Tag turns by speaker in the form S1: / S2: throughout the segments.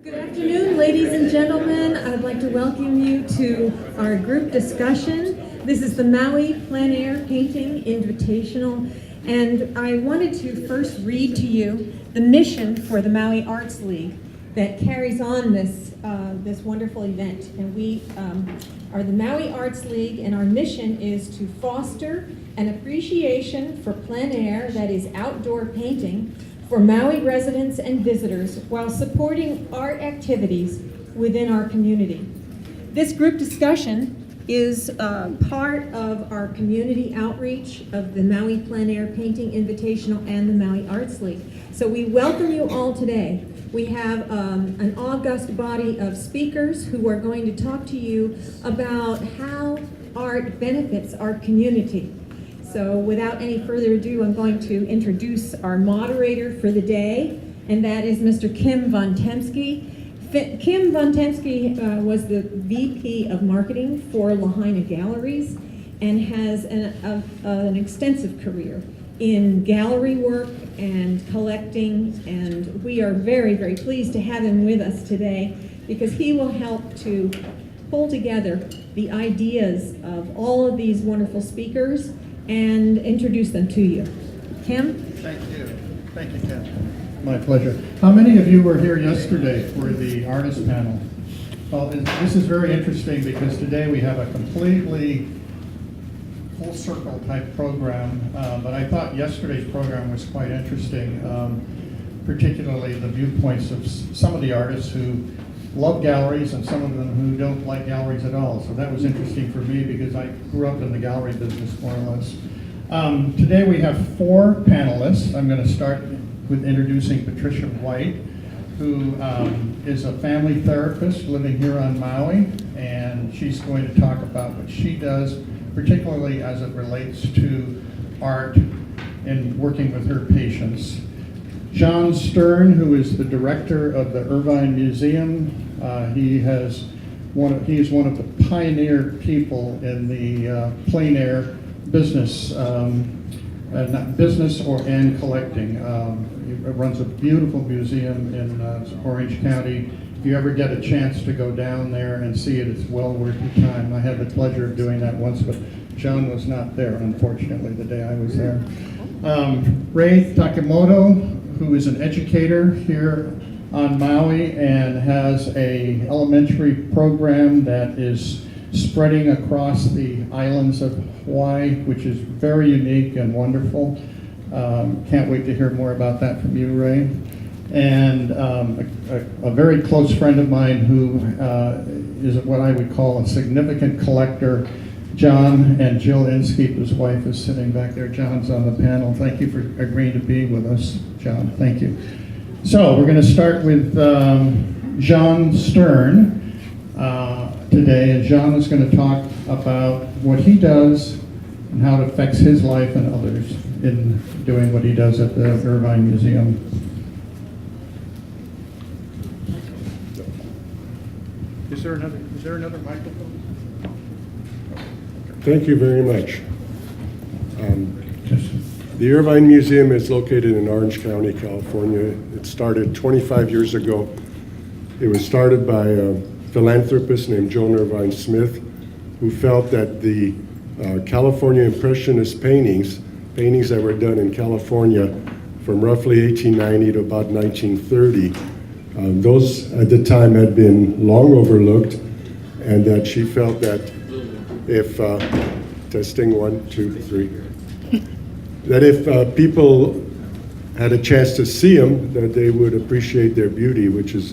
S1: Good afternoon, ladies and gentlemen. I'd like to welcome you to our group discussion. This is the Maui Plein Air Painting Invitational, and I wanted to first read to you the mission for the Maui Arts League that carries on this wonderful event. And we are the Maui Arts League, and our mission is to foster an appreciation for plein air, that is outdoor painting, for Maui residents and visitors while supporting art activities within our community. This group discussion is part of our community outreach of the Maui Plein Air Painting Invitational and the Maui Arts League. So we welcome you all today. We have an august body of speakers who are going to talk to you about how art benefits our community. So without any further ado, I'm going to introduce our moderator for the day, and that is Mr. Kim Von Temsky. Kim Von Temsky was the VP of Marketing for Lahaina Galleries and has an extensive career in gallery work and collecting, and we are very, very pleased to have him with us today because he will help to pull together the ideas of all of these wonderful speakers and introduce them to you. Kim?
S2: Thank you. Thank you, Ken. My pleasure. How many of you were here yesterday for the artist panel? Well, this is very interesting because today we have a completely full circle type program, but I thought yesterday's program was quite interesting, particularly the viewpoints of some of the artists who love galleries and some of them who don't like galleries at all. So that was interesting for me because I grew up in the gallery business more or less. Today we have 4 panelists. I'm going to start with introducing Patricia White, who is a family therapist living here on Maui, and she's going to talk about what she does, particularly as it relates to art and working with her patients. John Stern, who is the director of the Irvine Museum, he is one of the pioneer people in the plein air business, not business and collecting. He runs a beautiful museum in Orange County. If you ever get a chance to go down there and see it, it's well worth your time. I had the pleasure of doing that once, but John was not there, unfortunately, the day I was there. Ray Takemoto, who is an educator here on Maui and has an elementary program that is spreading across the islands of Hawaii, which is very unique and wonderful. Can't wait to hear more about that from you, Ray. And a very close friend of mine who is what I would call a significant collector, John, and Jill Inskeep, his wife, is sitting back there. John's on the panel. Thank you for agreeing to be with us, John. Thank you. So we're going to start with John Stern today, and John is going to talk about what he does and how it affects his life and others in doing what he does at the Irvine Museum. Is there another microphone?
S3: Thank you very much. The Irvine Museum is located in Orange County, California. It started 25 years ago. It was started by a philanthropist named Joan Irvine Smith, who felt that the California Impressionist paintings that were done in California from roughly 1890 to about 1930, those at the time had been long overlooked, and that she felt that if, testing 1, 2, 3, that if people had a chance to see them, that they would appreciate their beauty, which is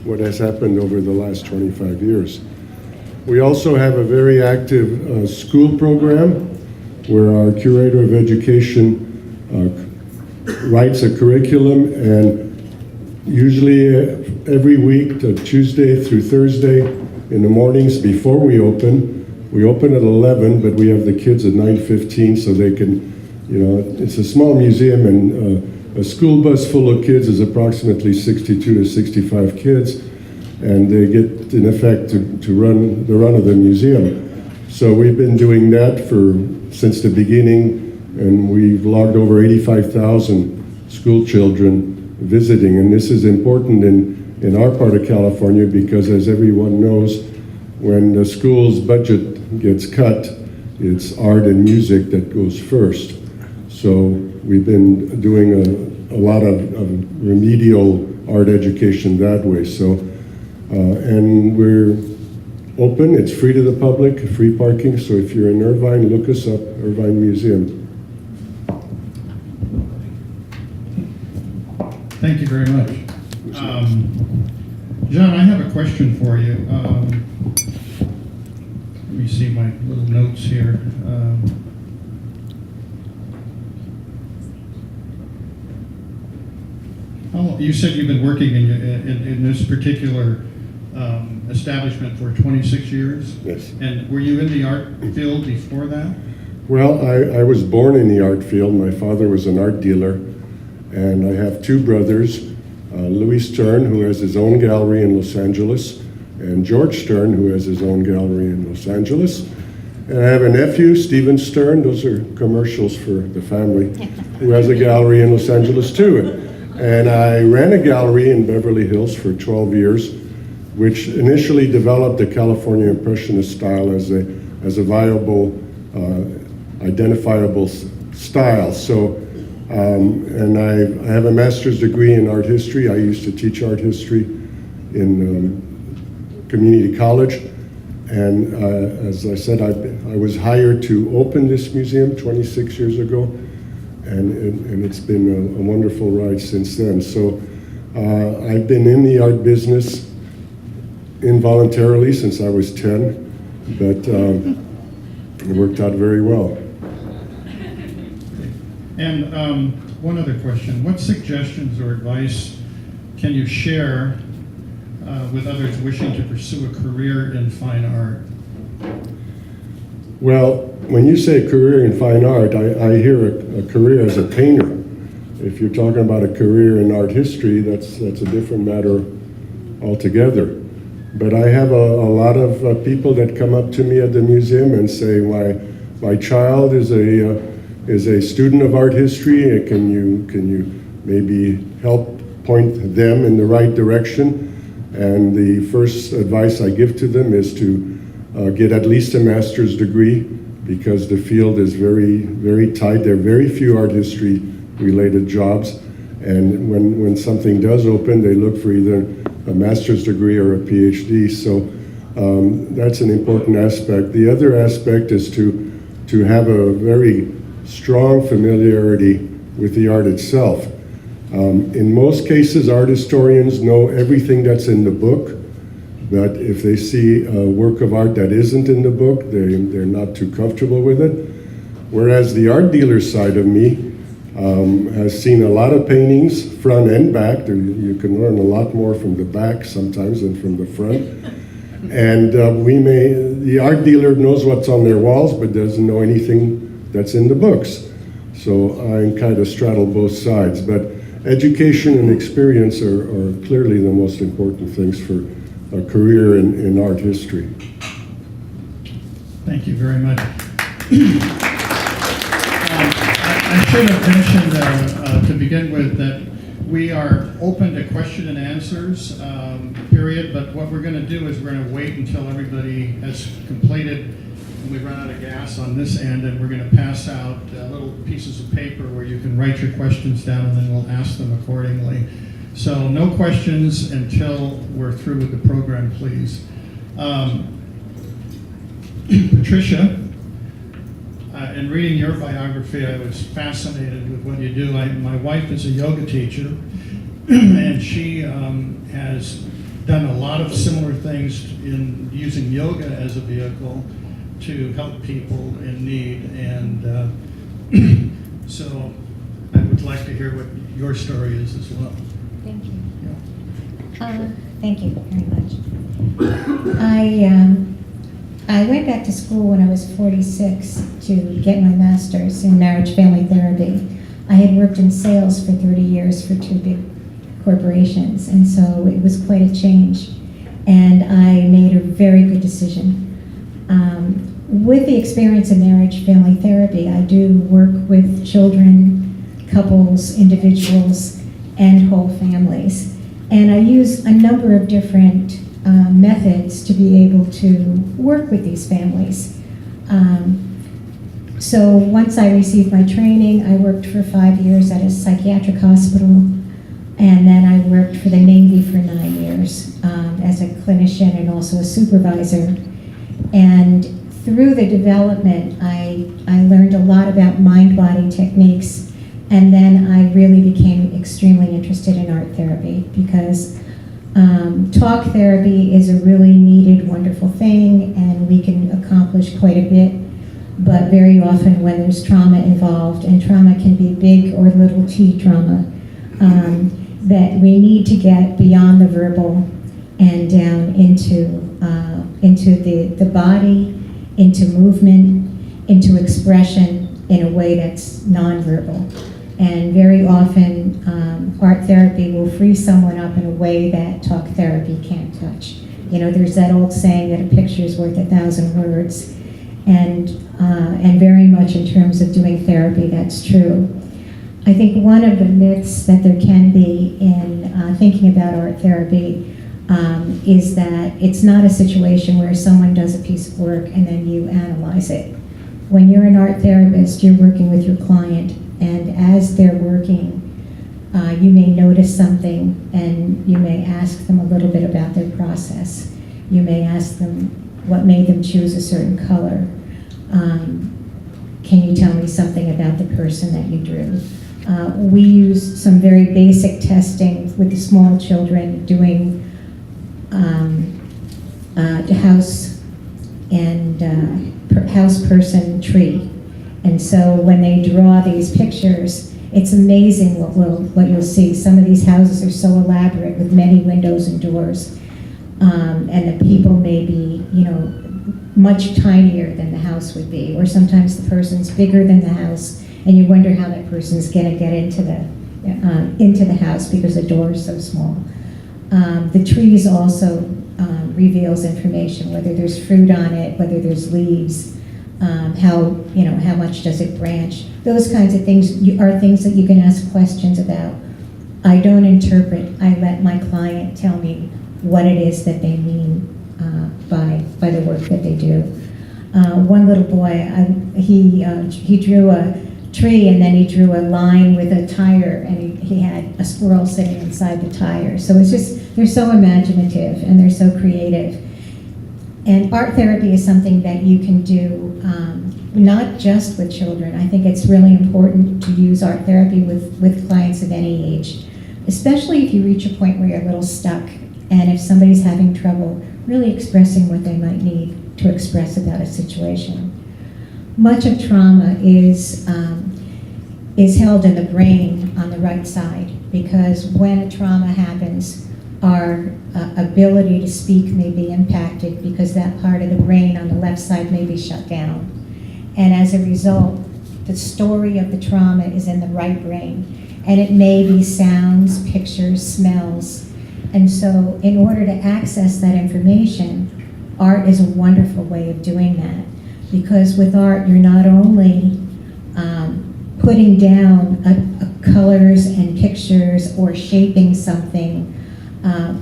S3: what has happened over the last 25 years. We also have a very active school program where our curator of education writes a curriculum, and usually every week, Tuesday through Thursday in the mornings before we open at 11, but we have the kids at 9:15 so they can, it's a small museum, and a school bus full of kids is approximately 62 to 65 kids, and they get, in effect, to run the run of the museum. So we've been doing that since the beginning, and we've logged over 85,000 school children visiting, and this is important in in our part of California, because as everyone knows, when the school's budget gets cut, it's art and music that goes first. So we've been doing a lot of remedial art education that way. So, and we're open, it's free to the public, free parking. So if you're in Irvine, look us up, Irvine Museum.
S2: Thank you very much. John, I have a question for you. Let me see my little notes here. You said you've been working in this particular establishment for 26 years?
S3: Yes.
S2: And were you in the art field before that?
S3: Well, I was born in the art field. My father was an art dealer, and I have two brothers, Louis Stern, who has his own gallery in Los Angeles, and George Stern, who has his own gallery in Los Angeles. And I have a nephew, Stephen Stern, those are commercials for the family, who has a gallery in Los Angeles too. And I ran a gallery in Beverly Hills for 12 years, which initially developed the California Impressionist style as a viable, identifiable style. So, and I have a master's degree in art history. I used to teach art history in community college. And as I said, I was hired to open this museum 26 years ago. And it's been a wonderful ride since then. So I've been in the art business involuntarily since I was 10, but it worked out very well.
S2: And one other question. What suggestions or advice can you share with others wishing to pursue a career in fine art?
S3: Well, when you say career in fine art, I hear a career as a painter. If you're talking about a career in art history, that's a different matter altogether. But I have a lot of people that come up to me at the museum and say, my child is a student of art history. Can you maybe help point them in the right direction? And the first advice I give to them is to get at least a master's degree, because the field is very, very tight. There are very few art history related jobs. And when something does open, they look for either a master's degree or a PhD. So that's an important aspect. The other aspect is to have a very strong familiarity with the art itself. In most cases, art historians know everything that's in the book, but if they see a work of art that isn't in the book, they're not too comfortable with it. Whereas the art dealer side of me has seen a lot of paintings, front and back. You can learn a lot more from the back sometimes than from the front. And the art dealer knows what's on their walls, but doesn't know anything that's in the books. So I kind of straddle both sides. But education and experience are clearly the most important things for a career in art history.
S2: Thank you very much. I should have mentioned to begin with that we are open to question and answers, period, but what we're going to do is we're going to wait until everybody has completed and we run out of gas on this end, and we're going to pass out little pieces of paper where you can write your questions down, and then we'll ask them accordingly. So no questions until we're through with the program, please. Patricia, in reading your biography, I was fascinated with what you do. My wife is a yoga teacher, and she has done a lot of similar things in using yoga as a vehicle to help people in need. And so I would like to hear what your story is as well.
S4: Thank you.
S2: Yeah.
S4: Thank you very much. I went back to school when I was 46 to get my master's in marriage family therapy. I had worked in sales for 30 years for 2 big corporations, and so it was quite a change. And I made a very good decision. With the experience in marriage family therapy, I do work with children, couples, individuals, and whole families. And I use a number of different methods to be able to work with these families. So once I received my training, I worked for 5 years at a psychiatric hospital, and then I worked for the Navy for 9 years as a clinician and also a supervisor. And through the development, I learned a lot about mind-body techniques, and then I really became extremely interested in art therapy because talk therapy is a really needed, wonderful thing, and we can accomplish quite a bit. But very often when there's trauma involved, and trauma can be big or little t trauma, that we need to get beyond the verbal and down into the body, into movement, into expression in a way that's nonverbal. And very often, art therapy will free someone up in a way that talk therapy can't touch. You know, there's that old saying that a picture is worth 1,000 words, and very much in terms of doing therapy, that's true. I think one of the myths that there can be in thinking about art therapy is that it's not a situation where someone does a piece of work and then you analyze it. When you're an art therapist, you're working with your client, and as they're working, you may notice something and you may ask them a little bit about their process. You may ask them what made them choose a certain color. Can you tell me something about the person that you drew? We use some very basic testing with the small children, doing house and house person tree. And so when they draw these pictures, it's amazing what you'll see. Some of these houses are so elaborate with many windows and doors, and the people may be, you know, much tinier than the house would be, or sometimes the person's bigger than the house, and you wonder how that person's going to get into the house because the door is so small. The trees also reveals information, whether there's fruit on it, whether there's leaves, how much does it branch. Those kinds of things are things that you can ask questions about. I don't interpret. I let my client tell me what it is that they mean by the work that they do. One little boy, he drew a tree, and then he drew a line with a tire, and he had a squirrel sitting inside the tire. So it's just, they're so imaginative and they're so creative. And art therapy is something that you can do not just with children. I think it's really important to use art therapy with clients of any age, especially if you reach a point where you're a little stuck, and if somebody's having trouble really expressing what they might need to express about a situation. Much of trauma is held in the brain on the right side, because when a trauma happens, our ability to speak may be impacted because that part of the brain on the left side may be shut down. And as a result, the story of the trauma is in the right brain, and it may be sounds, pictures, smells. And so in order to access that information, art is a wonderful way of doing that. Because with art, you're not only putting down colors and pictures or shaping something,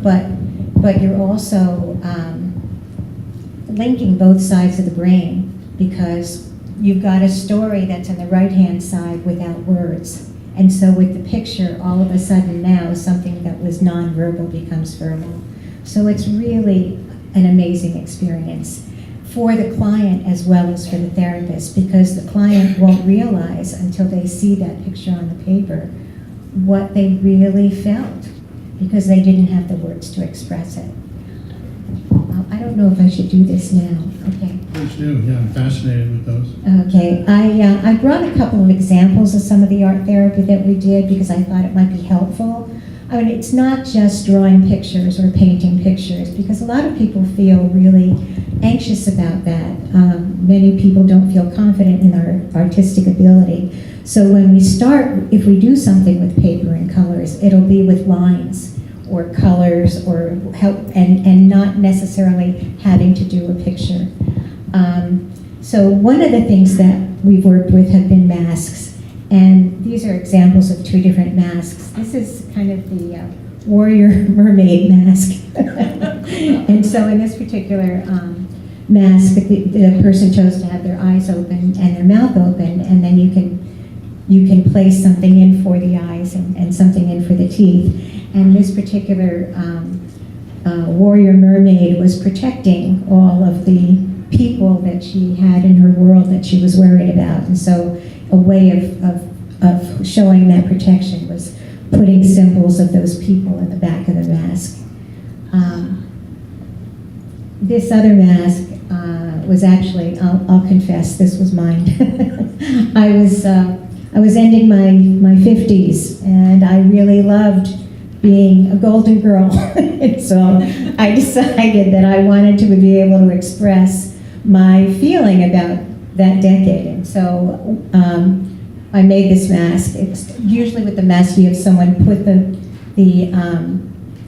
S4: but you're also linking both sides of the brain, because you've got a story that's on the right-hand side without words. And so with the picture, all of a sudden now something that was nonverbal becomes verbal. So it's really an amazing experience for the client as well as for the therapist, because the client won't realize until they see that picture on the paper what they really felt, because they didn't have the words to express it. I don't know if I should do this now. Okay.
S2: Please do. Yeah, I'm fascinated with those.
S4: Okay. I brought a couple of examples of some of the art therapy that we did because I thought it might be helpful. I mean, it's not just drawing pictures or painting pictures, because a lot of people feel really anxious about that. Many people don't feel confident in our artistic ability. So when we start, if we do something with paper and colors, it'll be with lines or colors or help, and not necessarily having to do a picture. So one of the things that we've worked with have been masks. And these are examples of two different masks. This is kind of the warrior mermaid mask. And so in this particular mask, the person chose to have their eyes open and their mouth open, and then you can place something in for the eyes and something in for the teeth. And this particular warrior mermaid was protecting all of the people that she had in her world that she was worried about. And so a way of showing that protection was putting symbols of those people in the back of the mask. This other mask was actually, I'll confess, this was mine. I was ending my 50s, and I really loved being a golden girl. And so I decided that I wanted to be able to express my feeling about that decade. And so I made this mask. It's usually with the mask you have someone put the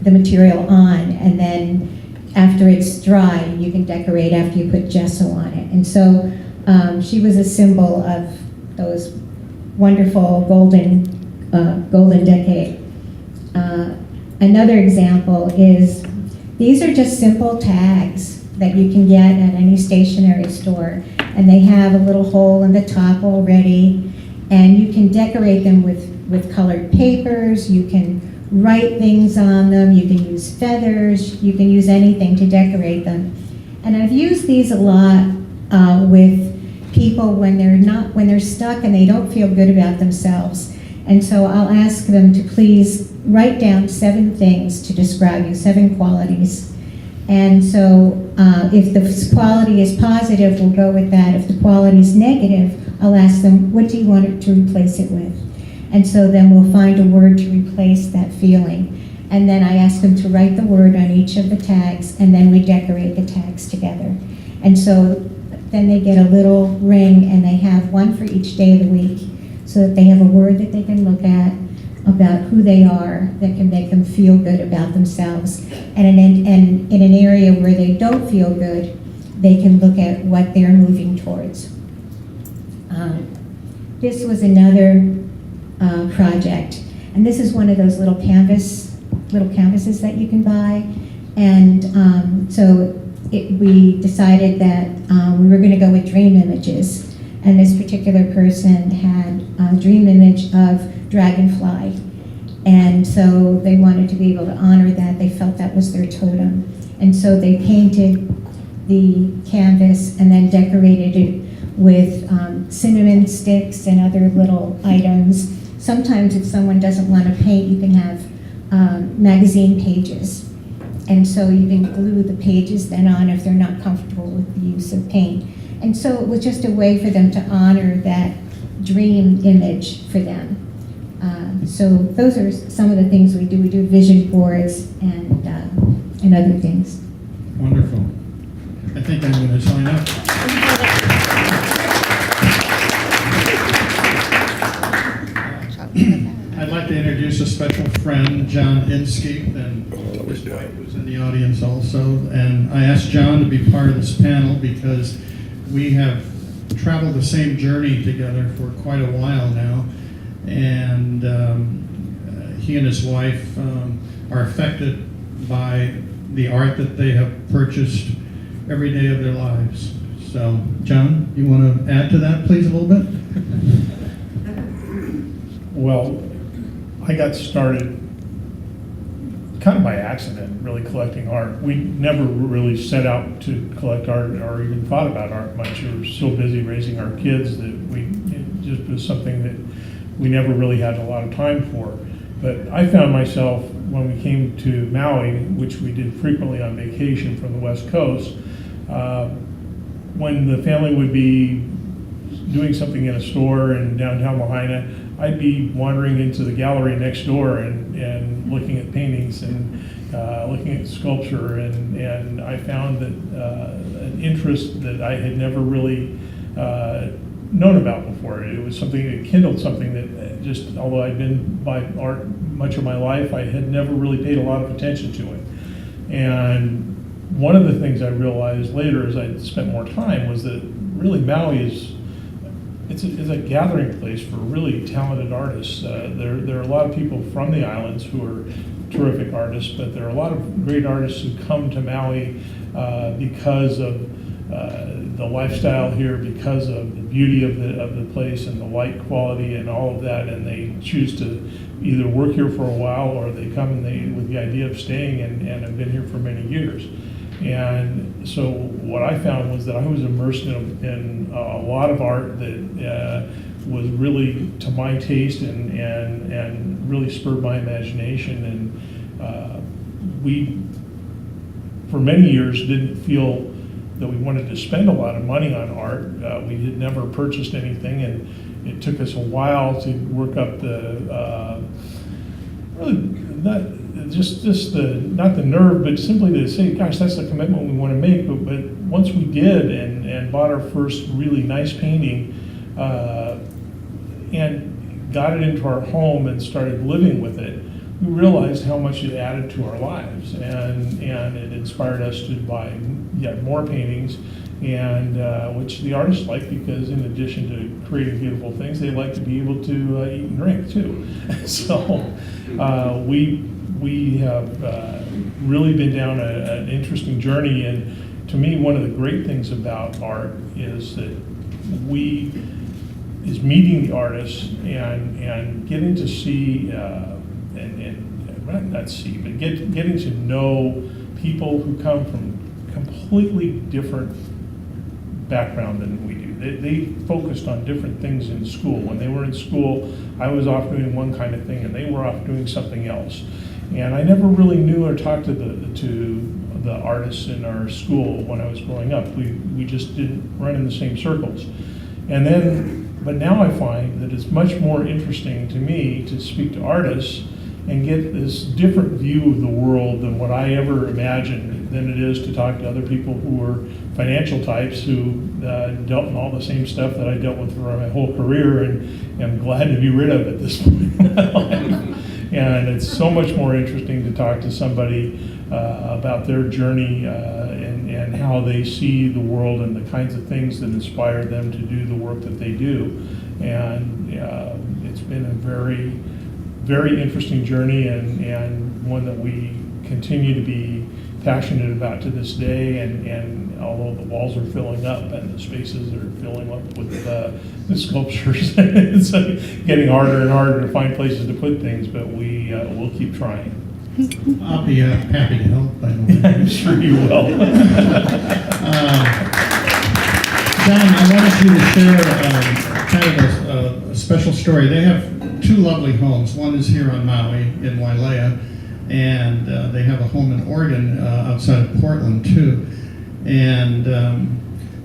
S4: material on, and then after it's dry, you can decorate after you put gesso on it. And so she was a symbol of those wonderful golden decade. Another example is, these are just simple tags that you can get at any stationery store, and they have a little hole in the top already, and you can decorate them with colored papers. You can write things on them, you can use feathers, you can use anything to decorate them. And I've used these a lot with people when they're stuck and they don't feel good about themselves. And so I'll ask them to please write down 7 things to describe you, 7 qualities. And so if the quality is positive, we'll go with that. If the quality is negative, I'll ask them, what do you want it to replace it with? And so then we'll find a word to replace that feeling. And then I ask them to write the word on each of the tags, and then we decorate the tags together. And so then they get a little ring, and they have one for each day of the week, so that they have a word that they can look at about who they are that can make them feel good about themselves. And in an area where they don't feel good, they can look at what they're moving towards. This was another project, and this is one of those little canvases that you can buy. And so we decided that we were going to go with dream images, and this particular person had a dream image of dragonfly, and so they wanted to be able to honor that. They felt that was their totem, and so they painted the canvas and then decorated it with cinnamon sticks and other little items. Sometimes if someone doesn't want to paint, you can have magazine pages. And so you can glue the pages then on if they're not comfortable with the use of paint. And so it was just a way for them to honor that dream image for them. So those are some of the things we do. We do vision boards and other things.
S2: Wonderful. I think I'm going to sign up. I'd like to introduce a special friend, John Inskeep, and his wife was in the audience also. And I asked John to be part of this panel because we have traveled the same journey together for quite a while now. And he and his wife are affected by the art that they have purchased every day of their lives. So, John, you want to add to that, please, a little bit?
S5: Well, I got started kind of by accident, really collecting art. We never really set out to collect art or even thought about art much. We were so busy raising our kids that it just was something that we never really had a lot of time for. But I found myself, when we came to Maui, which we did frequently on vacation from the West Coast, when the family would be doing something in a store in downtown Lahaina, I'd be wandering into the gallery next door and looking at paintings and looking at sculpture, and I found that an interest that I had never really known about before. It was something that kindled something that just, although I'd been by art much of my life, I had never really paid a lot of attention to it. And one of the things I realized later as I spent more time was that really Maui is a gathering place for really talented artists. There are a lot of people from the islands who are terrific artists, but there are a lot of great artists who come to Maui because of the lifestyle here, because of the beauty of the place and the light quality and all of that, and they choose to either work here for a while or they come and with the idea of staying and have been here for many years. And so what I found was that I was immersed in a lot of art that was really to my taste and really spurred my imagination. And we, for many years, didn't feel that we wanted to spend a lot of money on art. We had never purchased anything, and it took us a while to work up the really not the nerve, but simply to say, gosh, that's the commitment we want to make. But once we did and bought our first really nice painting and got it into our home and started living with it, we realized how much it added to our lives, and it inspired us to buy yet more paintings, and which the artists like, because in addition to creating beautiful things, they like to be able to eat and drink too. So we have really been down an interesting journey, and to me, one of the great things about art is that is meeting the artists and getting to see getting to know people who come from completely different background than we do. They focused on different things in school. When they were in school, I was off doing one kind of thing and they were off doing something else. And I never really knew or talked to the artists in our school when I was growing up. We just didn't run in the same circles. But now I find that it's much more interesting to me to speak to artists and get this different view of the world than what I ever imagined than it is to talk to other people who are financial types who dealt in all the same stuff that I dealt with for my whole career and am glad to be rid of at this point in my life. And it's so much more interesting to talk to somebody about their journey and how they see the world and the kinds of things that inspire them to do the work that they do. And it's been a very, very interesting journey and one that we continue to be passionate about to this day. And although the walls are filling up and the spaces are filling up with the sculptures, it's getting harder and harder to find places to put things, but we'll keep trying.
S2: I'll be happy to help, by the way.
S5: I'm sure you will.
S2: John, I wanted you to share kind of a special story. They have two lovely homes. One is here on Maui in Wailea, and they have a home in Oregon outside of Portland too. And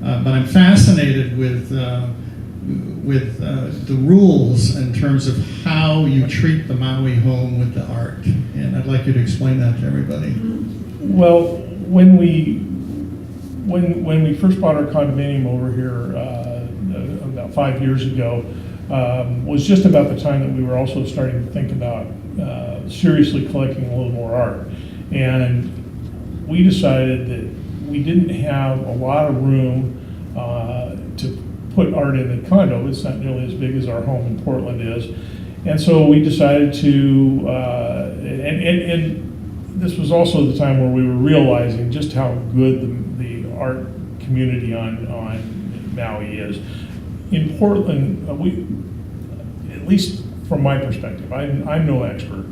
S2: but I'm fascinated with the rules in terms of how you treat the Maui home with the art, and I'd like you to explain that to everybody.
S5: Well, when we first bought our condominium over here about 5 years ago, was just about the time that we were also starting to think about seriously collecting a little more art, and we decided that we didn't have a lot of room to put art in the condo. It's not nearly as big as our home in Portland is. And so we decided to, and this was also the time where we were realizing just how good the art community on Maui is. In Portland, at least from my perspective, I'm no expert,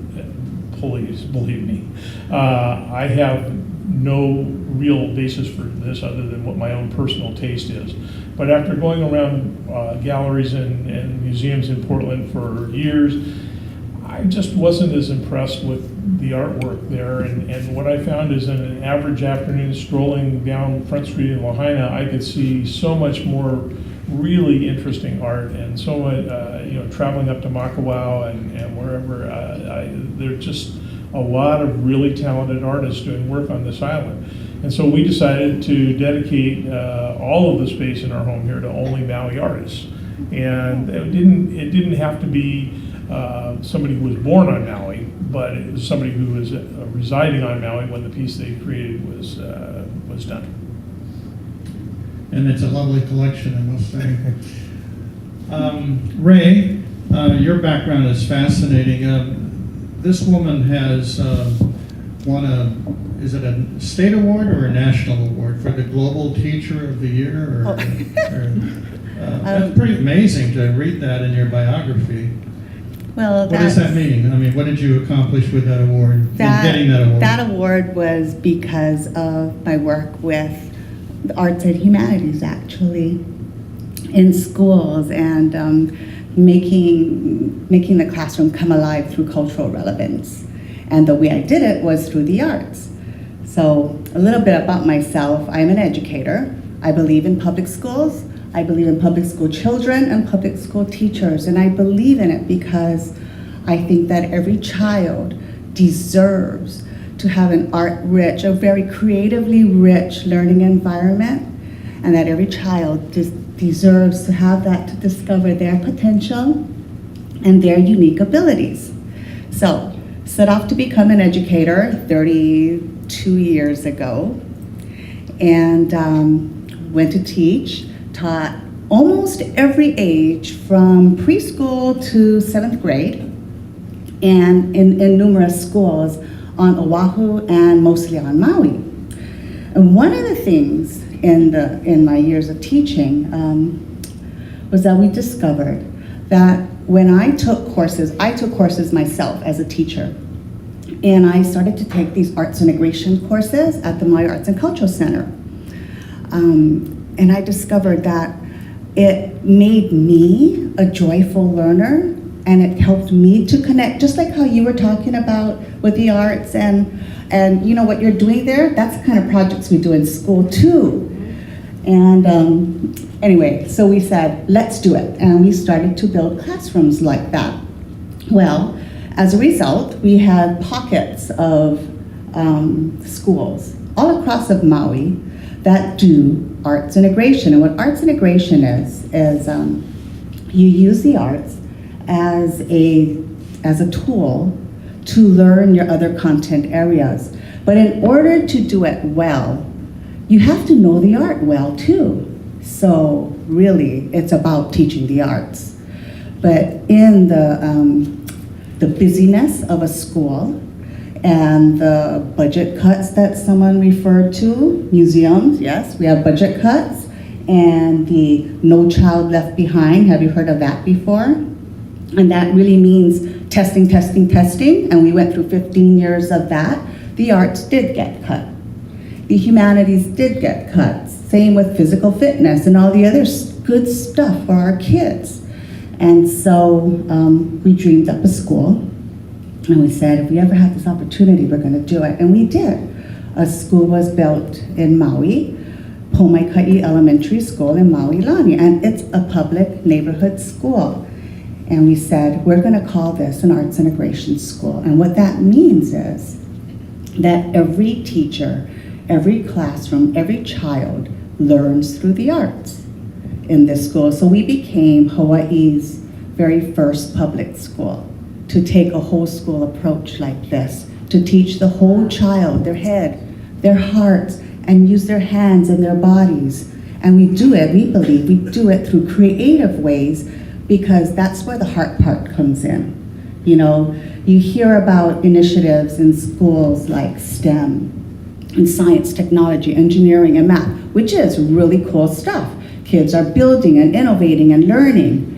S5: please believe me. I have no real basis for this other than what my own personal taste is. But after going around galleries and museums in Portland for years, I just wasn't as impressed with the artwork there. And what I found is in an average afternoon strolling down Front Street in Lahaina, I could see so much more really interesting art, and so traveling up to Makawao and wherever, there are just a lot of really talented artists doing work on this island. And so we decided to dedicate all of the space in our home here to only Maui artists. And it didn't have to be somebody who was born on Maui, but it was somebody who was residing on Maui when the piece they created was done.
S2: And it's a lovely collection, I must say. Ray, your background is fascinating. this woman has won is it a state award or a national award for the Global Teacher of the Year? That's pretty amazing to read that in your biography.
S6: Well,
S2: what does that mean? I mean, what did you accomplish with that award, in getting that award?
S6: That award was because of my work with the arts and humanities, actually, in schools, and making the classroom come alive through cultural relevance. And the way I did it was through the arts. So a little bit about myself. I'm an educator. I believe in public schools. I believe in public school children and public school teachers. And I believe in it because I think that every child deserves to have an art-rich, a very creatively rich learning environment, and that every child deserves to have that to discover their potential and their unique abilities. So, set off to become an educator 32 years ago, and went to teach, taught almost every age from preschool to 7th grade, and in numerous schools on Oahu and mostly on Maui. And one of the things in my years of teaching was that we discovered that when I took courses myself as a teacher, and I started to take these arts integration courses at the Maui Arts and Cultural Center. And I discovered that it made me a joyful learner, and it helped me to connect, just like how you were talking about with the arts, and you know what you're doing there, that's the kind of projects we do in school too. And anyway, so we said, let's do it. And we started to build classrooms like that. Well, as a result, we had pockets of schools all across of Maui that do arts integration. And what arts integration is you use the arts as a tool to learn your other content areas. But in order to do it well, you have to know the art well too. So really, it's about teaching the arts. But in the busyness of a school and the budget cuts that someone referred to, museums, yes, we have budget cuts, and the No Child Left Behind, have you heard of that before? And that really means testing, testing, testing, and we went through 15 years of that. The arts did get cut. The humanities did get cut. Same with physical fitness and all the other good stuff for our kids. And so we dreamed up a school, and we said, if we ever have this opportunity, we're gonna do it, and we did. A school was built in Maui, Pomaikai Elementary School in Maui Lani, and it's a public neighborhood school. And we said, we're gonna call this an arts integration school. And what that means is that every teacher, every classroom, every child learns through the arts in this school. So we became Hawaii's very first public school to take a whole school approach like this, to teach the whole child, their head, their hearts, and use their hands and their bodies. And we do it, we believe, we do it through creative ways, because that's where the heart part comes in. You know, you hear about initiatives in schools like STEM, and science, technology, engineering, and math, which is really cool stuff. Kids are building and innovating and learning.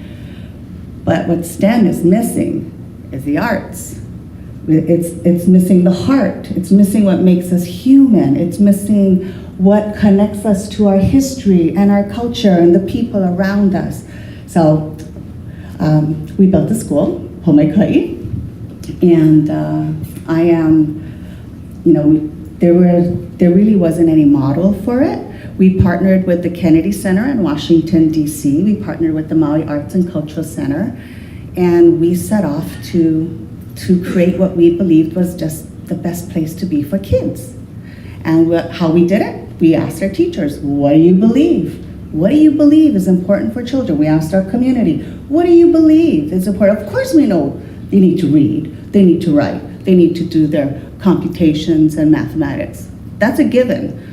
S6: But what STEM is missing is the arts. It's missing the heart. It's missing what makes us human. It's missing what connects us to our history and our culture and the people around us. So we built a school, Pomaikai, and I am, you know, there really wasn't any model for it. We partnered with the Kennedy Center in Washington, D.C. We partnered with the Maui Arts and Cultural Center, and we set off to create what we believed was just the best place to be for kids. And how we did it? We asked our teachers, what do you believe? What do you believe is important for children? We asked our community, what do you believe is important? Of course we know they need to read, they need to write, they need to do their computations and mathematics. That's a given.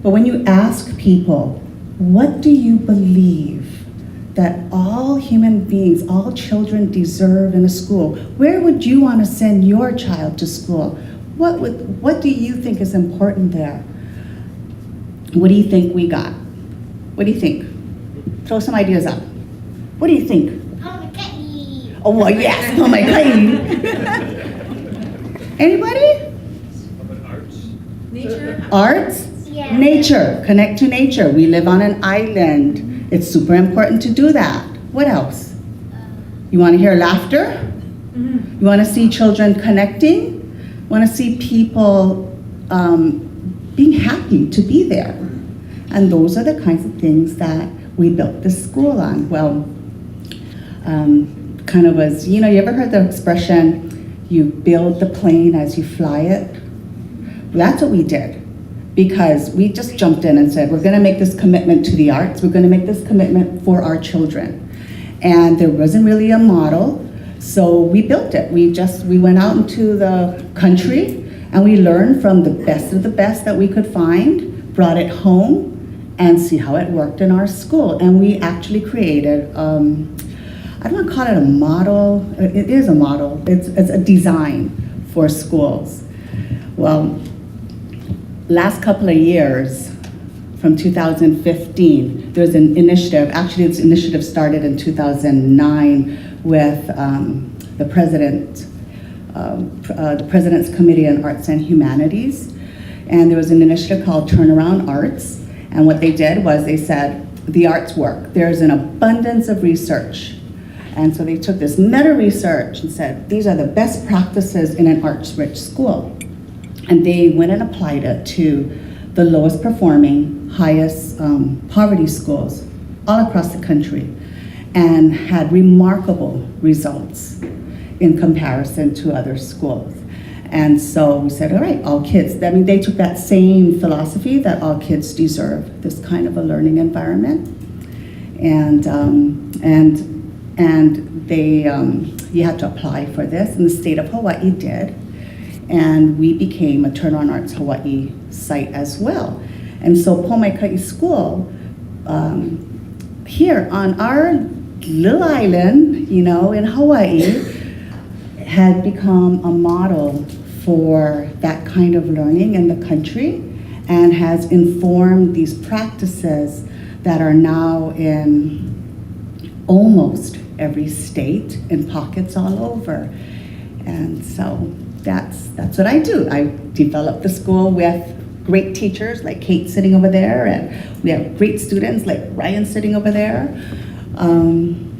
S6: But when you ask people, what do you believe that all human beings, all children deserve in a school. Where would you want to send your child to school? What do you think is important there? What do you think we got? What do you think? Throw some ideas out. What do you think? Oh, well, yes, oh my God. Anybody?
S1: Nature?
S6: Arts?
S7: Yeah.
S6: Nature, connect to nature. We live on an island. It's super important to do that. What else? You want to hear laughter? You want to see children connecting? Want to see people being happy to be there? And those are the kinds of things that we built this school on. Well, kind of was, you ever heard the expression, you build the plane as you fly it? That's what we did. Because we just jumped in and said, we're going to make this commitment to the arts. We're going to make this commitment for our children. And there wasn't really a model, so we built it. We went out into the country and we learned from the best of the best that we could find, brought it home, and see how it worked in our school. And we actually created, I don't want to call it a model. It is a model. It's a design for schools. Well, last couple of years, from 2015, there was an initiative. Actually, this initiative started in 2009 with the President's Committee on Arts and Humanities. And there was an initiative called Turnaround Arts. And what they did was they said, the arts work. There's an abundance of research. And so they took this meta-research and said, these are the best practices in an arts-rich school. And they went and applied it to the lowest performing, highest poverty schools all across the country and had remarkable results in comparison to other schools. And so we said, all right, all kids. I mean, they took that same philosophy that all kids deserve this kind of a learning environment. And they, you had to apply for this, and the state of Hawaii did. And we became a Turnaround Arts Hawaii site as well. And so Pomaikai School, here on our little island, in Hawaii, had become a model for that kind of learning in the country and has informed these practices that are now in almost every state, in pockets all over. And so that's what I do. I develop the school with great teachers like Kate sitting over there, and we have great students like Ryan sitting over there. And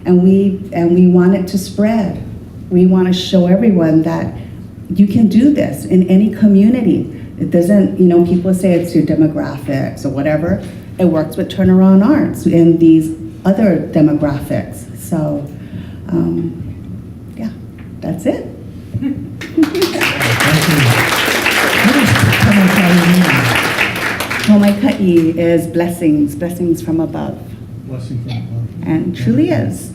S6: we want it to spread. We want to show everyone that you can do this in any community. It doesn't, people say it's your demographics or whatever. It works with Turnaround Arts in these other demographics. So, yeah, that's it. Pomaikai is blessings from above.
S2: Blessing from above.
S6: And truly is.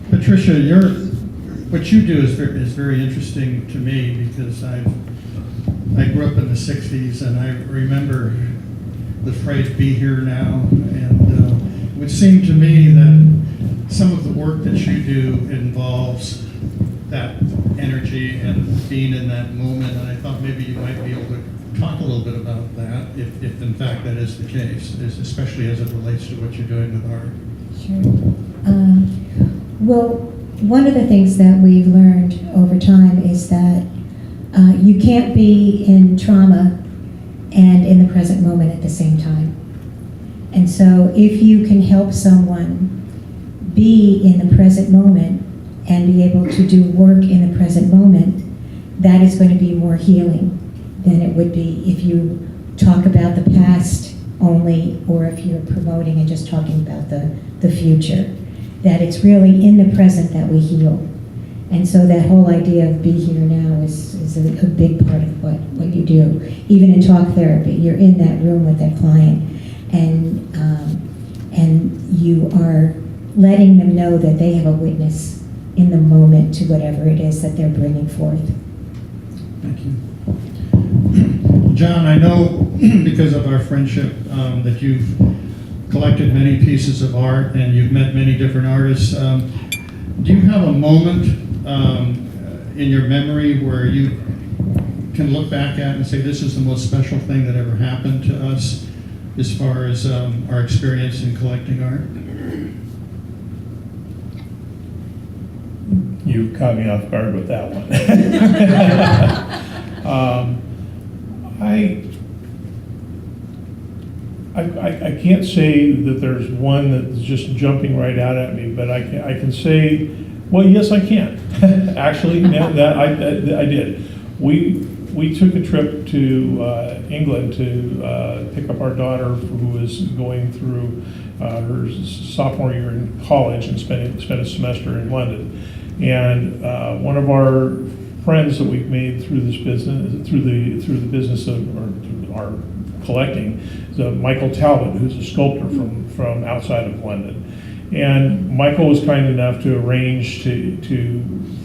S2: Patricia, what you do is very interesting to me because I grew up in the 60s and I remember the phrase "be here now," and it would seem to me that some of the work that you do involves that energy and being in that moment, and I thought maybe you might be able to talk a little bit about that, if in fact that is the case, especially as it relates to what you're doing with art.
S4: Sure. Well, one of the things that we've learned over time is that you can't be in trauma and in the present moment at the same time. And so if you can help someone be in the present moment and be able to do work in the present moment, that is going to be more healing than it would be if you talk about the past only, or if you're promoting and just talking about the future. That it's really in the present that we heal. And so that whole idea of be here now is a big part of what you do. Even in talk therapy, you're in that room with that client, and you are letting them know that they have a witness in the moment to whatever it is that they're bringing forth.
S2: Thank you. John, I know because of our friendship that you've collected many pieces of art and you've met many different artists. Do you have a moment in your memory where you can look back at and say, this is the most special thing that ever happened to us as far as our experience in collecting art?
S5: You caught me off guard with that one. I can't say that there's one that's just jumping right out at me, but I can say, well, yes, I can. Actually, I did. We took a trip to England to pick up our daughter who was going through her sophomore year in college and spent a semester in London. And one of our friends that we've made through this business, through the business of our collecting, is Michael Talbot, who's a sculptor from outside of London. And Michael was kind enough to arrange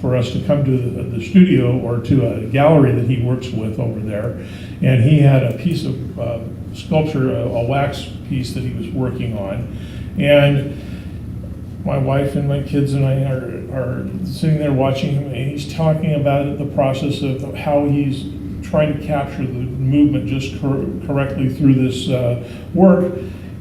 S5: for us to come to the studio or to a gallery that he works with over there. And he had a piece of sculpture, a wax piece that he was working on. And my wife and my kids and I are sitting there watching him, and he's talking about the process of how he's trying to capture the movement just correctly through this work.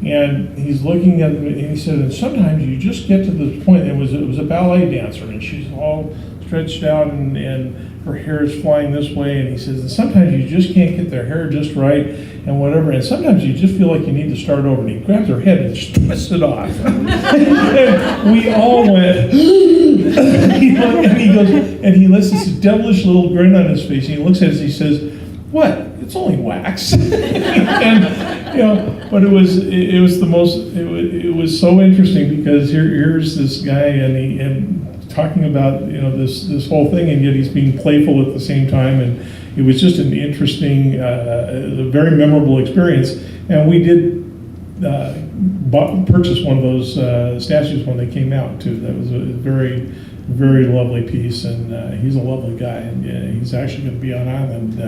S5: And he's looking at it, and he said, and sometimes you just get to this point. It was a ballet dancer, and she's all stretched out, and her hair is flying this way. And he says, and sometimes you just can't get their hair just right, and whatever. And sometimes you just feel like you need to start over. And he grabs her head and just twists it off. And we all went, and he goes, and he lets this devilish little grin on his face. And he looks at us, and he says, "What? It's only wax." And you know, but it was the most. It was so interesting because here's this guy and talking about this whole thing, and yet he's being playful at the same time, and it was just an interesting, a very memorable experience. And we did purchase one of those statues when they came out too. That was a very, very lovely piece, and he's a lovely guy, and he's actually going to be on island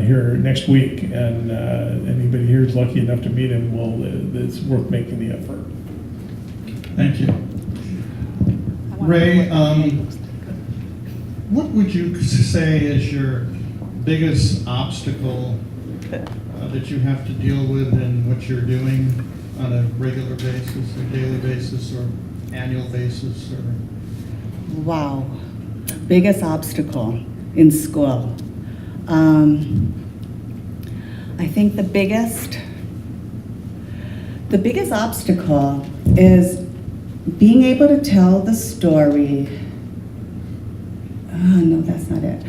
S5: here next week. And anybody here is lucky enough to meet him, it's worth making the effort.
S2: Thank you. Ray, what would you say is your biggest obstacle that you have to deal with in what you're doing on a regular basis, or daily basis, or annual basis? Or
S6: Wow, biggest obstacle in school. I think the biggest obstacle is being able to tell the story. No, that's not it.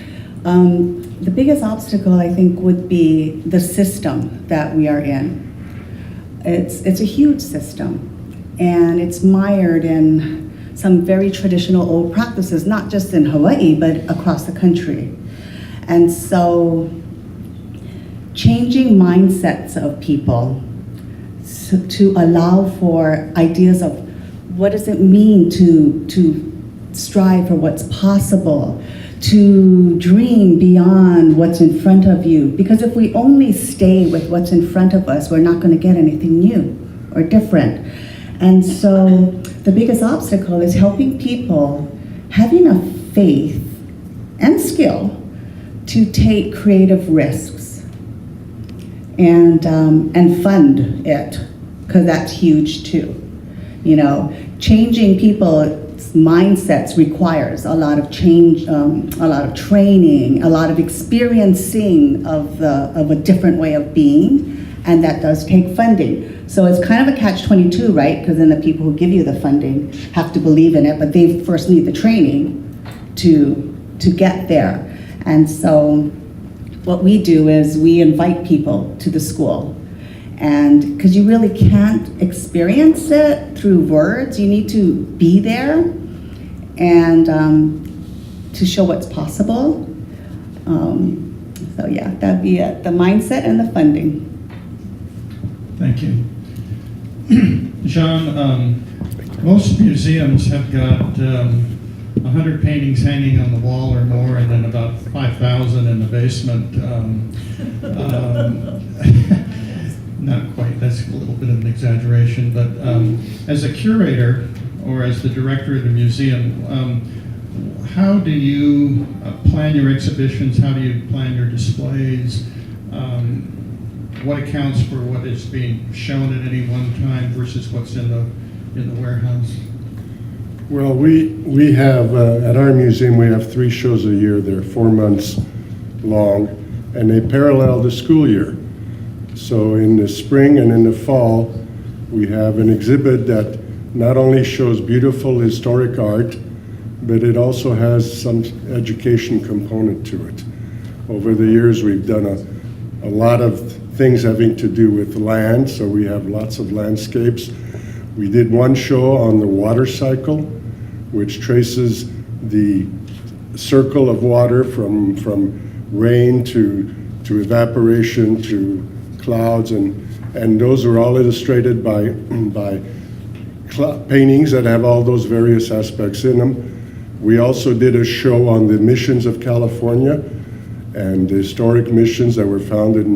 S6: The biggest obstacle, I think, would be the system that we are in. It's a huge system, and it's mired in some very traditional old practices, not just in Hawaii, but across the country. And so changing mindsets of people to allow for ideas of what does it mean to strive for what's possible, to dream beyond what's in front of you. Because if we only stay with what's in front of us, we're not going to get anything new or different. And so the biggest obstacle is helping people have enough faith and skill to take creative risks and fund it, because that's huge too. You know, changing people's mindsets requires a lot of change, a lot of training, a lot of experiencing of a different way of being, and that does take funding. So it's kind of a catch-22, right? Because then the people who give you the funding have to believe in it, but they first need the training to get there. And so what we do is we invite people to the school. And because you really can't experience it through words, you need to be there and to show what's possible. So yeah, that'd be it, the mindset and the funding.
S2: Thank you. John, most museums have got 100 paintings hanging on the wall or more, and then about 5,000 in the basement. not quite, that's a little bit of an exaggeration, but as a curator or as the director of the museum, how do you plan your exhibitions? How do you plan your displays? What accounts for what is being shown at any one time versus what's in the warehouse?
S3: Well, we have, at our museum, we have 3 shows a year. They're 4 months long, and they parallel the school year. So in the spring and in the fall, we have an exhibit that not only shows beautiful historic art, but it also has some education component to it. Over the years, we've done a lot of things having to do with land, so we have lots of landscapes. We did one show on the water cycle, which traces the circle of water from rain to evaporation to clouds, and those are all illustrated by paintings that have all those various aspects in them. We also did a show on the missions of California and the historic missions that were founded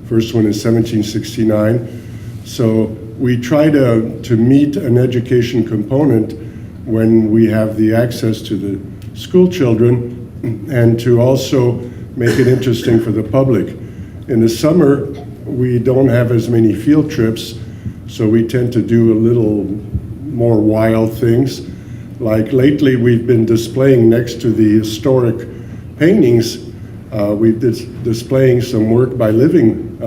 S3: first one in 1769. So we try to meet an education component when we have the access to the school children, and to also make it interesting for the public. In the summer, we don't have as many field trips, so we tend to do a little more wild things. Like lately, we've been displaying next to the historic paintings, we've been displaying some work by living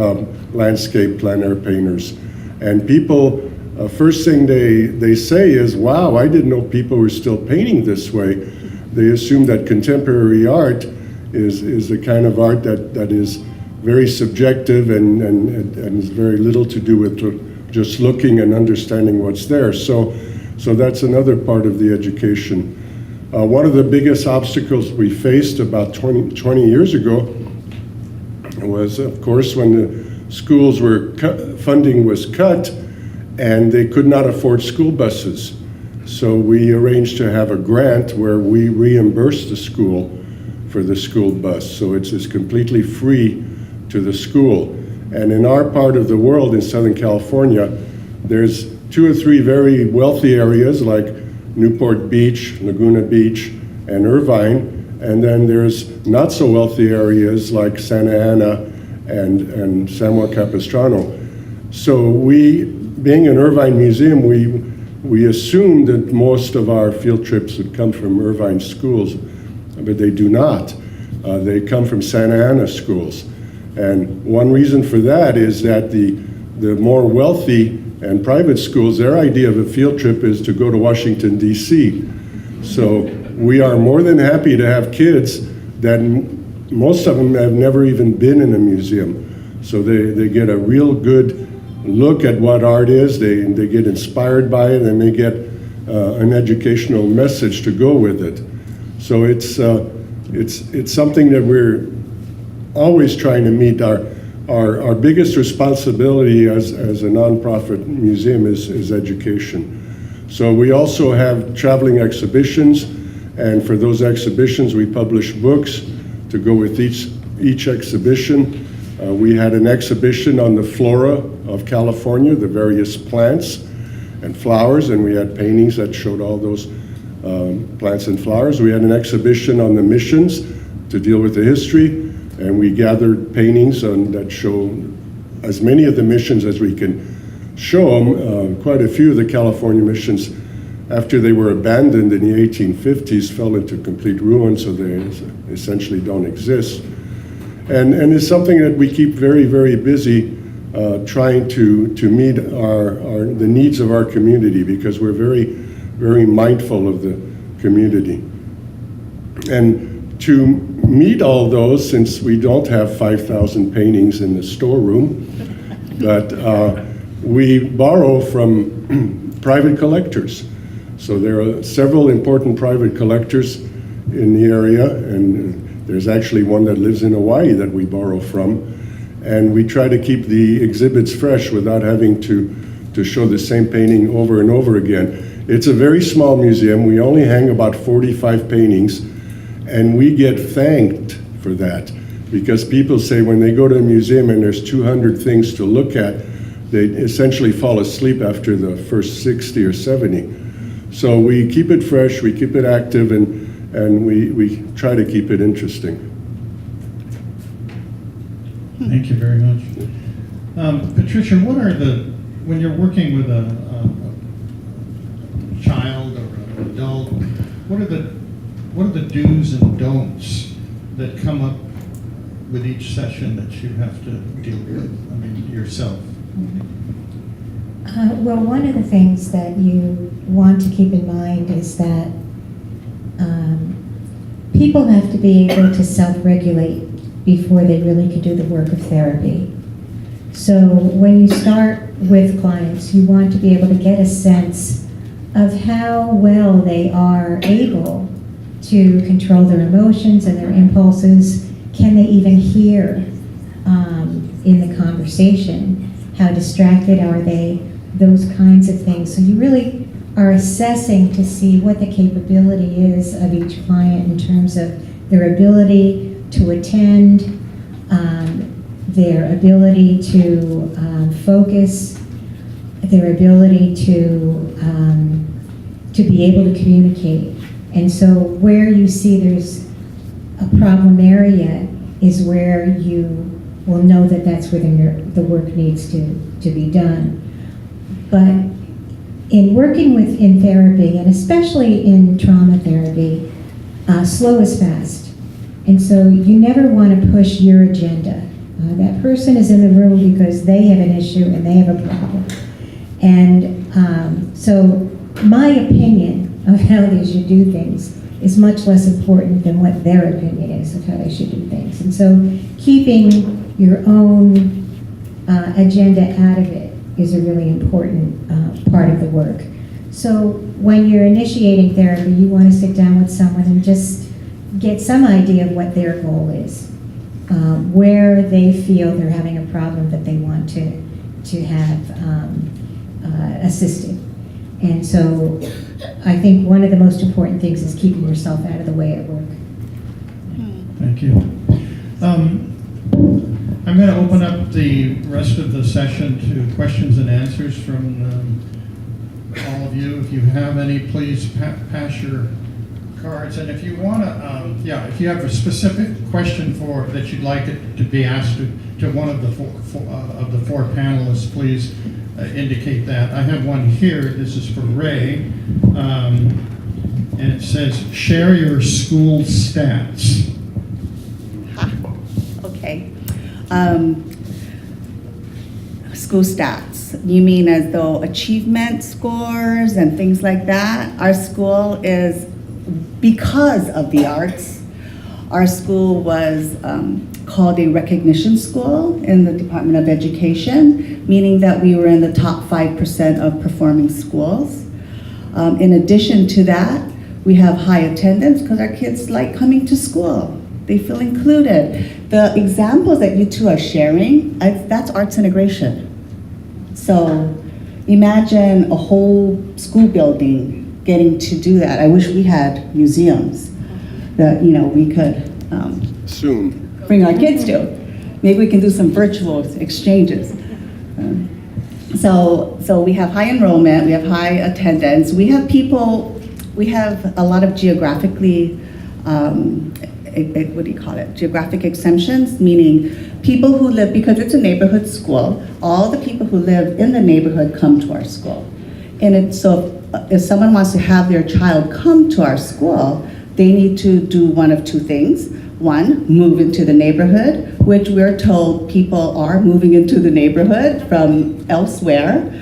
S3: landscape plein air painters. And people, first thing they say is, wow, I didn't know people were still painting this way. They assume that contemporary art is the kind of art that is very subjective and has very little to do with just looking and understanding what's there. So that's another part of the education. One of the biggest obstacles we faced about 20 years ago was, of course, when the schools were funding was cut and they could not afford school buses. So we arranged to have a grant where we reimburse the school for the school bus. So it's completely free to the school. And in our part of the world, in Southern California, there's 2 or 3 very wealthy areas like Newport Beach, Laguna Beach, and Irvine. And then there's not so wealthy areas like Santa Ana and San Juan Capistrano. So we, being an Irvine museum, we assumed that most of our field trips would come from Irvine schools, but they do not. They come from Santa Ana schools. And one reason for that is that the more wealthy and private schools, their idea of a field trip is to go to Washington, D.C. So we are more than happy to have kids that most of them have never even been in a museum. So they get a real good look at what art is, they get inspired by it, and they get an educational message to go with it. So it's something that we're always trying to meet. Our biggest responsibility as a nonprofit museum is education. So we also have traveling exhibitions, and for those exhibitions we publish books to go with each exhibition. We had an exhibition on the flora of California, the various plants and flowers, and we had paintings that showed all those plants and flowers. We had an exhibition on the missions to deal with the history, and we gathered paintings that show as many of the missions as we can show them. Quite a few of the California missions, after they were abandoned in the 1850s, fell into complete ruin, so they essentially don't exist. And it's something that we keep very, very busy trying to meet the needs of our community, because we're very, very mindful of the community. And to meet all those, since we don't have 5,000 paintings in the storeroom, but we borrow from private collectors. So there are several important private collectors in the area, and there's actually one that lives in Hawaii that we borrow from. And we try to keep the exhibits fresh without having to show the same painting over and over again. It's a very small museum. We only hang about 45 paintings, and we get thanked for that, because people say when they go to a museum and there's 200 things to look at, they essentially fall asleep after the first 60 or 70. So we keep it fresh, we keep it active, and we try to keep it interesting.
S2: Thank you very much. Patricia, when you're working with a child or an adult, what are the do's and don'ts that come up with each session that you have to deal with, yourself?
S4: Well, one of the things that you want to keep in mind is that people have to be able to self-regulate before they really can do the work of therapy. So when you start with clients, you want to be able to get a sense of how well they are able to control their emotions and their impulses. Can they even hear in the conversation? How distracted are they? Those kinds of things. So you really are assessing to see what the capability is of each client in terms of their ability to attend, their ability to focus, their ability to be able to communicate. And so where you see there's a problem area is where you will know that that's where the work needs to be done. But in working in therapy, and especially in trauma therapy, slow is fast. And so you never want to push your agenda. That person is in the room because they have an issue and they have a problem. And so my opinion of how they should do things is much less important than what their opinion is of how they should do things. And so keeping your own agenda out of it is a really important part of the work. So when you're initiating therapy, you want to sit down with someone and just get some idea of what their goal is, where they feel they're having a problem that they want to have assisted. And so I think one of the most important things is keeping yourself out of the way at work.
S2: Thank you. I'm going to open up the rest of the session to questions and answers from all of you. If you have any, please pass your cards. And if you want to, if you have a specific question that you'd like it to be asked to one of the four panelists, please indicate that. I have one here. This is for Ray, and it says, "Share your school stats."
S6: Okay. School stats. You mean as though achievement scores and things like that? Our school is, because of the arts, our school was called a recognition school in the Department of Education, meaning that we were in the top 5% of performing schools. In addition to that, we have high attendance because our kids like coming to school. They feel included. The examples that you two are sharing, that's arts integration. So imagine a whole school building getting to do that. I wish we had museums that we could
S3: Soon.
S6: bring our kids to. Maybe we can do some virtual exchanges. So we have high enrollment, we have high attendance, we have a lot of geographically, geographic exemptions, meaning people who live, because it's a neighborhood school, all the people who live in the neighborhood come to our school. And so if someone wants to have their child come to our school, they need to do one of two things. One, move into the neighborhood, which we're told people are moving into the neighborhood from elsewhere,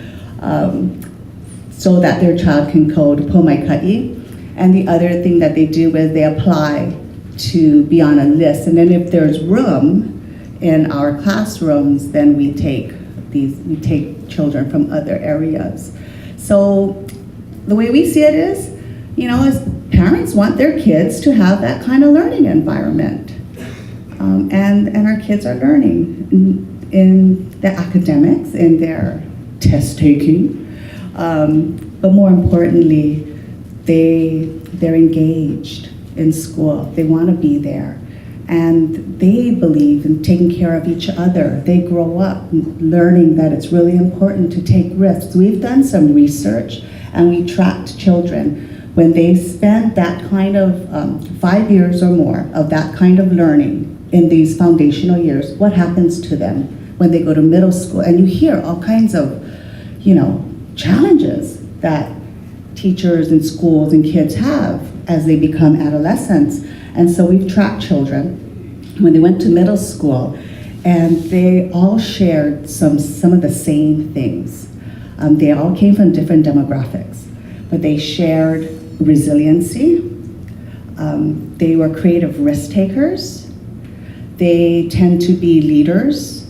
S6: so that their child can go to Pomaikai. And the other thing that they do is they apply to be on a list. And then if there's room in our classrooms, then we take children from other areas. So the way we see it is, as parents want their kids to have that kind of learning environment. And our kids are learning in their academics, in their test taking, but more importantly, they're engaged in school. They want to be there. And they believe in taking care of each other. They grow up learning that it's really important to take risks. We've done some research and we tracked children. When they spend that kind of 5 years or more of that kind of learning in these foundational years, what happens to them when they go to middle school? And you hear all kinds of, challenges that teachers and schools and kids have as they become adolescents. And so we've tracked children when they went to middle school, and they all shared some of the same things. They all came from different demographics, but they shared resiliency. They were creative risk takers. They tend to be leaders.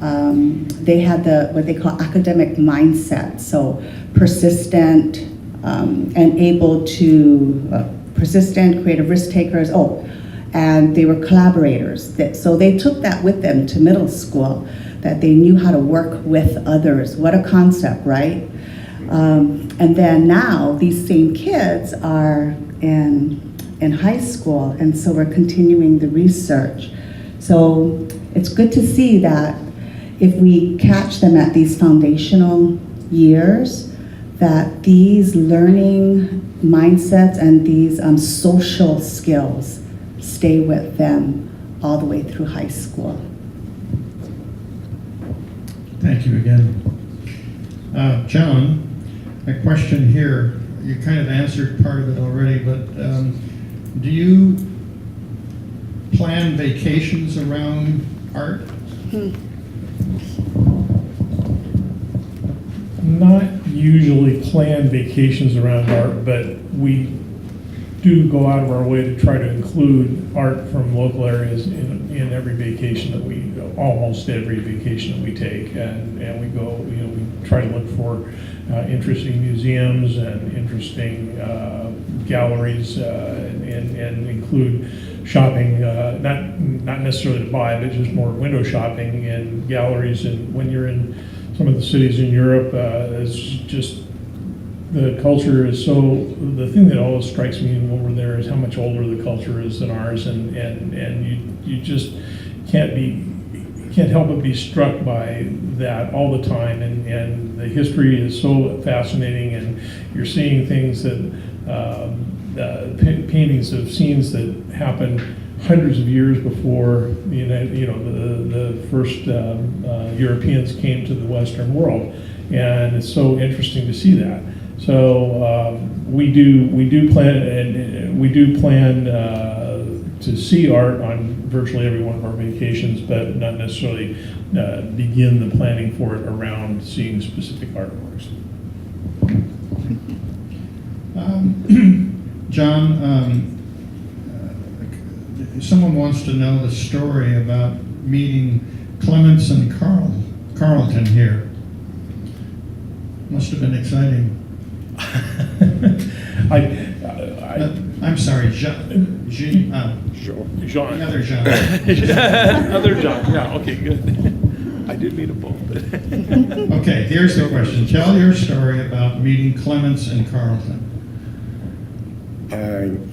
S6: They had what they call academic mindset, so persistent and able to, persistent, creative risk takers. And they were collaborators. So they took that with them to middle school, that they knew how to work with others. What a concept, right? And then now these same kids are in high school, and so we're continuing the research. So it's good to see that if we catch them at these foundational years, that these learning mindsets and these social skills stay with them all the way through high school.
S2: Thank you again. John, a question here. You kind of answered part of it already, but do you plan vacations around art?
S5: Not usually plan vacations around art, but we do go out of our way to try to include art from local areas in every vacation that we, almost every vacation that we take. And we go, we try to look for interesting museums and interesting galleries and include shopping, not necessarily to buy, but just more window shopping in galleries. And when you're in some of the cities in Europe, it's just, the culture is so, the thing that always strikes me when we're there is how much older the culture is than ours, and you just can't help but be struck by that all the time, and the history is so fascinating, and you're seeing things that, paintings of scenes that happened hundreds of years before the first Europeans came to the Western world, and it's so interesting to see that. So we do plan to see art on virtually every one of our vacations, but not necessarily begin the planning for it around seeing specific artworks.
S2: John, someone wants to know the story about meeting Clements and Carlton here. Must have been exciting. I'm sorry, Jean.
S5: Jean.
S2: The other Jean.
S5: Other John. Yeah. Okay. Good. I did meet them both.
S2: Okay. Here's the question. Tell your story about meeting Clements and Carlton.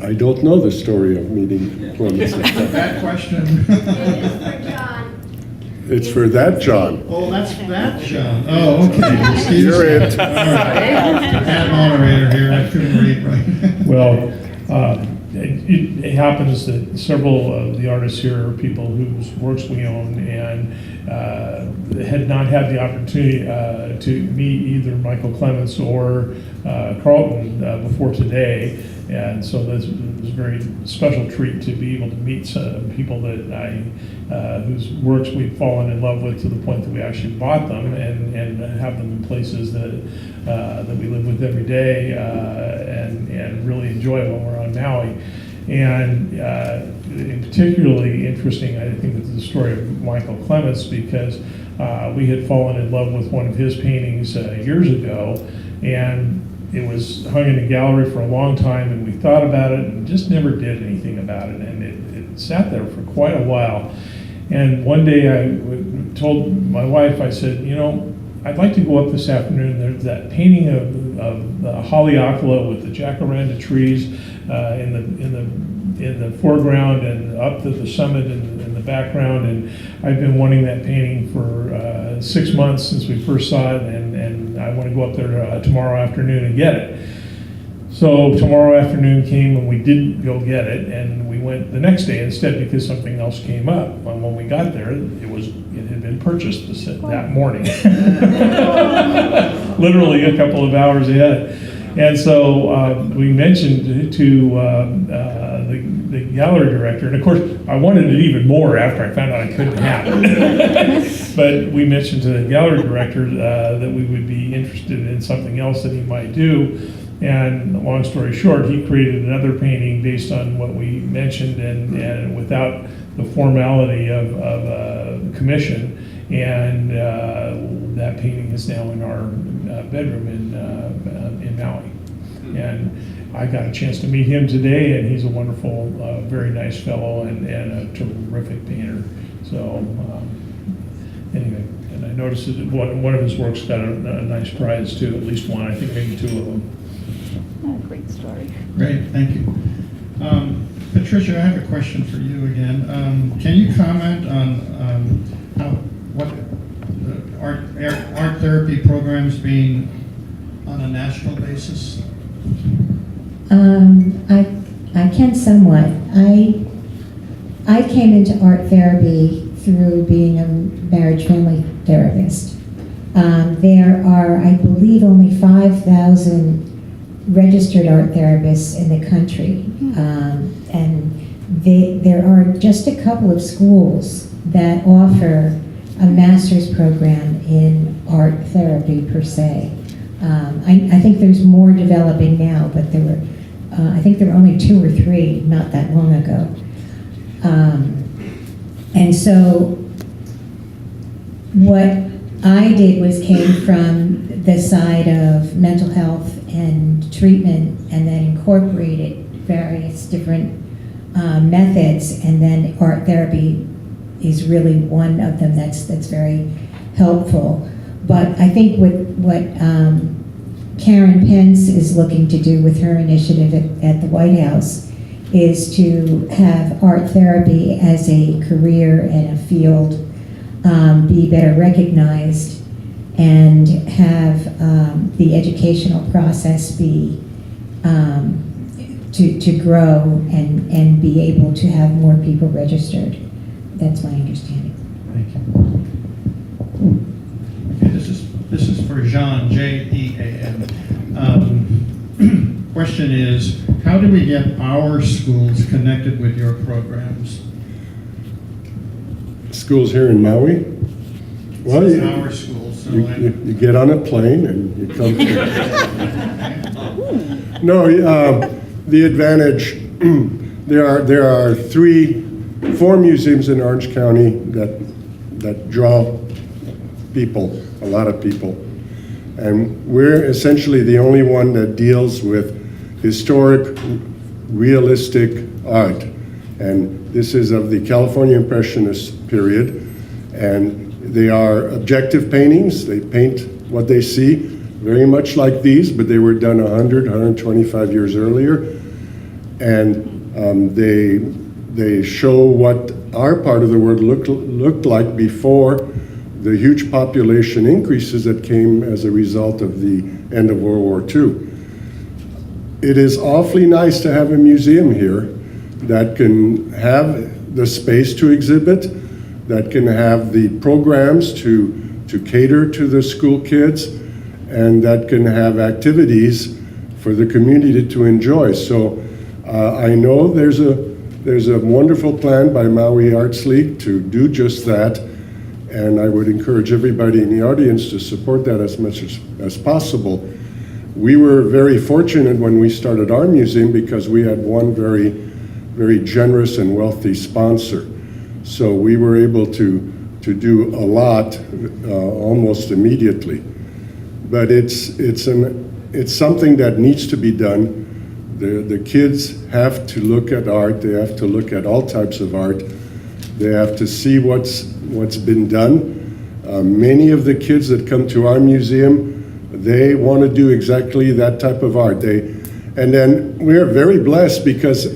S3: I don't know the story of meeting Clements.
S2: That question.
S3: It's for that John.
S2: Oh, that's that John. Oh, okay. Excuse
S3: You're
S2: me.
S3: it.
S2: All right. Bad moderator here. I couldn't read right.
S5: Well, it happens that several of the artists here are people whose works we own, and had not had the opportunity to meet either Michael Clements or Carlton before today. And so this was a very special treat to be able to meet some people that whose works we've fallen in love with to the point that we actually bought them and have them in places that we live with every day and really enjoy when we're on Maui. And particularly interesting, I think, is the story of Michael Clements, because we had fallen in love with one of his paintings years ago, and it was hung in a gallery for a long time, and we thought about it and just never did anything about it. And it sat there for quite a while. And one day I told my wife, I said, I'd like to go up this afternoon. There's that painting of the Haleakala with the jacaranda trees in the foreground and up to the summit in the background. And I've been wanting that painting for 6 months since we first saw it, and I want to go up there tomorrow afternoon and get it. So tomorrow afternoon came and we didn't go get it, and we went the next day instead because something else came up. And when we got there, it had been purchased that morning, literally a couple of hours ahead. And so we mentioned to the gallery director, and of course I wanted it even more after I found out I couldn't have it. But we mentioned to the gallery director that we would be interested in something else that he might do. And long story short, he created another painting based on what we mentioned and without the formality of a commission. And that painting is now in our bedroom in Maui. And I got a chance to meet him today, and he's a wonderful, very nice fellow and a terrific painter. So anyway, and I noticed that one of his works got a nice prize too, at least one, I think maybe two of them.
S7: Great story.
S2: Great, thank you. Patricia, I have a question for you again. Can you comment on what art therapy programs being on a national basis?
S4: I can somewhat. I came into art therapy through being a marriage family therapist. There are, I believe, only 5,000 registered art therapists in the country. And there are just a couple of schools that offer a master's program in art therapy per se. I think there's more developing now, but I think there were only 2 or 3 not that long ago. And so what I did was came from the side of mental health and treatment, and then incorporated various different methods, and then art therapy is really one of them that's very helpful. But I think what Karen Pence is looking to do with her initiative at the White House is to have art therapy as a career and a field be better recognized, and have the educational process be to grow and be able to have more people registered. That's my understanding.
S2: Thank you. Okay, this is for Jean, Jean. Question is, how do we get our schools connected with your programs?
S3: Schools here in Maui? Well,
S2: It's our schools. So
S3: you get on a plane and you come to. No, the advantage, there are 4 museums in Orange County that draw people, a lot of people. And we're essentially the only one that deals with historic, realistic art. And this is of the California Impressionist period. And they are objective paintings. They paint what they see, very much like these, but they were done 100, 125 years earlier. And they show what our part of the world looked like before the huge population increases that came as a result of the end of World War II. It is awfully nice to have a museum here that can have the space to exhibit, that can have the programs to cater to the school kids, and that can have activities for the community to enjoy. So I know there's a wonderful plan by Maui Arts League to do just that, and I would encourage everybody in the audience to support that as much as possible. We were very fortunate when we started our museum because we had one very, very generous and wealthy sponsor. So we were able to do a lot almost immediately. But it's something that needs to be done. The kids have to look at art. They have to look at all types of art. They have to see what's been done. Many of the kids that come to our museum, they want to do exactly that type of art. And then we are very blessed because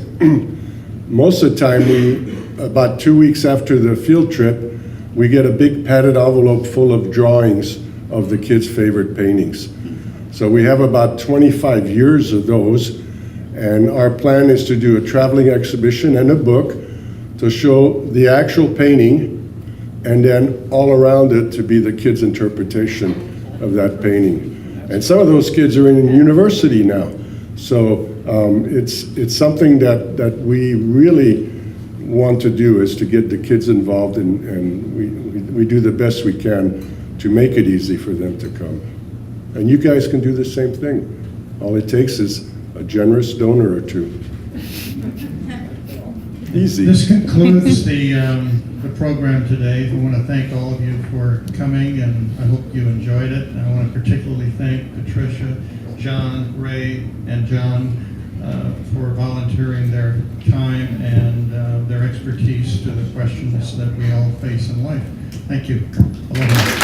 S3: most of the time, about 2 weeks after the field trip, we get a big padded envelope full of drawings of the kids' favorite paintings. So we have about 25 years of those, and our plan is to do a traveling exhibition and a book to show the actual painting, and then all around it to be the kids' interpretation of that painting. And some of those kids are in university now. So it's something that we really want to do, is to get the kids involved, and we do the best we can to make it easy for them to come. And you guys can do the same thing. All it takes is a generous donor or two. Easy.
S2: This concludes the program today. I want to thank all of you for coming, and I hope you enjoyed it. And I want to particularly thank Patricia, John, Ray, and John for volunteering their time and their expertise to the questions that we all face in life. Thank you. Aloha.